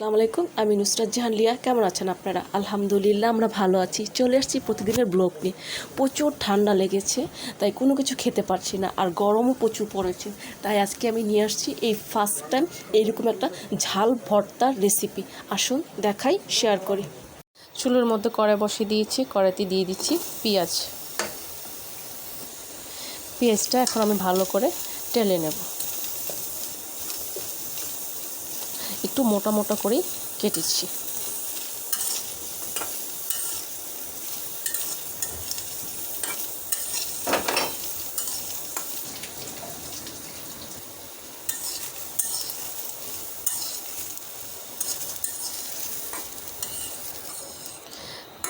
আসসালামু আলাইকুম, আমি নুসরাত জাহান লিয়া। কেমন আছেন আপনারা? আলহামদুলিল্লাহ, আমরা ভালো আছি। চলে আসছি প্রতিদিনের ব্লগ নিয়ে। প্রচুর ঠান্ডা লেগেছে, তাই কোনো কিছু খেতে পারছি না, আর গরমও প্রচুর পড়েছে। তাই আজকে আমি নিয়ে আসছি এই ফার্স্ট টাইম এইরকম একটা ঝাল ভর্তার রেসিপি। আসুন দেখাই, শেয়ার করি। চুলোর মধ্যে কড়াই বসিয়ে দিয়েছি, কড়াইতে দিয়ে দিচ্ছি পেঁয়াজটা এখন আমি ভালো করে টেলে নেব। একটু মোটা মোটা করেই কেটেছি।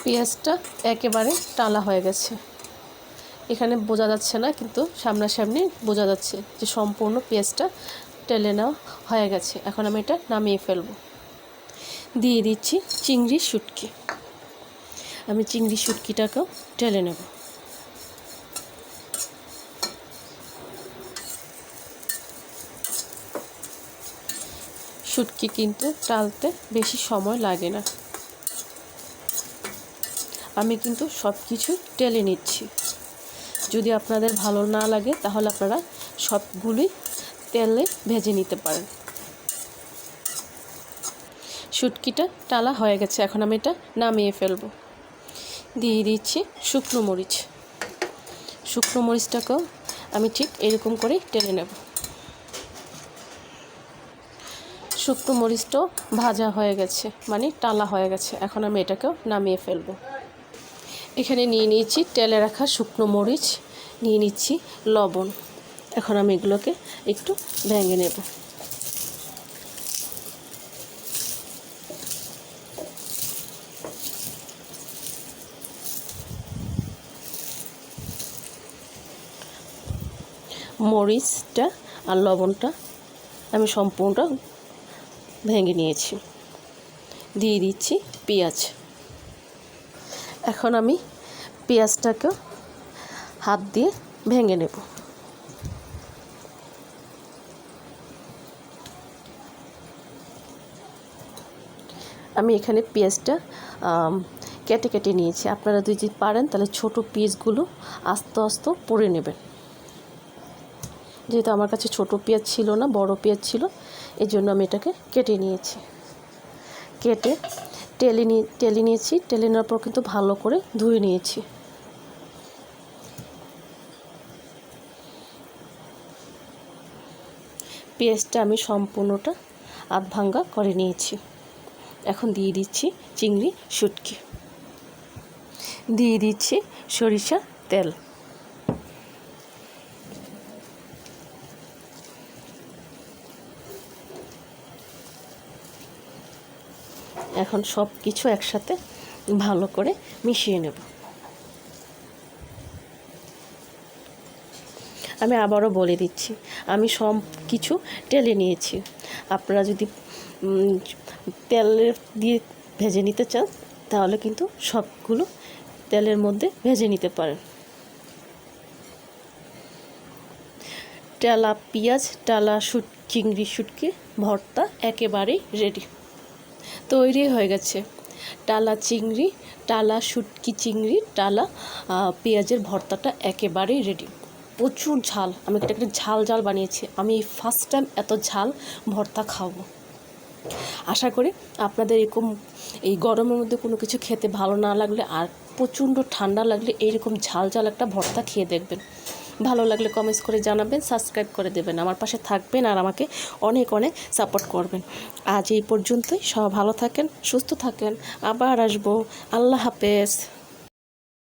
পেঁয়াজটা একেবারে টালা হয়ে গেছে, এখানে বোঝা যাচ্ছে না, কিন্তু সামনাসামনি বোঝা যাচ্ছে যে সম্পূর্ণ পেঁয়াজটা টেলে নেওয়া হয়ে গেছে। এখন আমি এটা নামিয়ে ফেলব। দিয়ে দিচ্ছি চিংড়ি শুটকি। আমি চিংড়ি শুটকিটাকেও টেলে নেব। শুটকি কিন্তু টালতে বেশি সময় লাগে না। আমি কিন্তু সব কিছু টেলে নিচ্ছি। যদি আপনাদের ভালো না লাগে তাহলে আপনারা সবগুলোই তেলে ভেজে নিতে পারেন। শুটকিটা টালা হয়ে গেছে, এখন আমি এটা নামিয়ে ফেলব। দিয়ে দিচ্ছি শুকনো মরিচ। শুকনো মরিচটাকেও আমি ঠিক এরকম করে টেনে নেব। শুকনো মরিচটাও ভাজা হয়ে গেছে, মানে টালা হয়ে গেছে। এখন আমি এটাকেও নামিয়ে ফেলব। এখানে নিয়ে নিয়েছি তেলে রাখা শুকনো মরিচ, নিয়ে নিচ্ছি লবণ। এখন আমি এগুলোকে একটু ভেঙে নেব। মরিচটা আর লবণটা আমি সম্পূর্ণ ভেঙে নিয়েছি। দিয়ে দিচ্ছি পেঁয়াজ। এখন আমি পেঁয়াজটাকে হাত দিয়ে ভেঙে নেব। আমি এখানে পেঁয়াজটা কেটে কেটে নিয়েছি। আপনারা যদি পারেন তাহলে ছোট পিসগুলো আস্তে আস্তে পুড়ে নেবেন। যেহেতু আমার কাছে ছোট পেঁয়াজ ছিল না, বড় পেঁয়াজ ছিল, এই জন্য আমি এটাকে কেটে নিয়েছি। কেটে টেলে নিয়েছি। টেলে নেওয়ার পর কিন্তু ভালো করে ধুয়ে নিয়েছি। পেঁয়াজটা আমি সম্পূর্ণটা আধ ভাঙ্গা করে নিয়েছি। এখন দিয়ে দিচ্ছি চিংড়ি শুটকি। দিয়ে দিচ্ছি সরিষা তেল। এখন সব কিছু একসাথে ভালো করে মিশিয়ে নেব। আমি আবারও বলে দিচ্ছি, আমি সব কিছু টেলে নিয়েছি। আপনারা যদি তেলের দিয়ে ভেজে নিতে চান তাহলে কিন্তু সবগুলো তেলের মধ্যে ভেজে নিতে পারেন। টালা পেঁয়াজ, টালা চিংড়ি শুটকি ভর্তা একেবারেই রেডি, তৈরি হয়ে গেছে। টালা চিংড়ি, টালা শুটকি চিংড়ি, টালা পেঁয়াজের ভর্তাটা একেবারেই রেডি। প্রচুর ঝাল, আমি এটাকে ঝাল বানিয়েছি। আমি এই ফার্স্ট টাইম এত ঝাল ভর্তা খাবো। আশা করি আপনাদের এরকম এই গরমের মধ্যে কোনো কিছু খেতে ভালো না লাগলে আর প্রচণ্ড ঠান্ডা লাগলে এইরকম ঝাল একটা ভর্তা খেয়ে দেখবেন। ভালো লাগলে কমেন্টস করে জানাবেন, সাবস্ক্রাইব করে দেবেন, আমার পাশে থাকবেন আর আমাকে অনেক অনেক সাপোর্ট করবেন। আজ এই পর্যন্তই। সব ভালো থাকেন, সুস্থ থাকেন, আবার আসবো। আল্লাহ হাফেজ।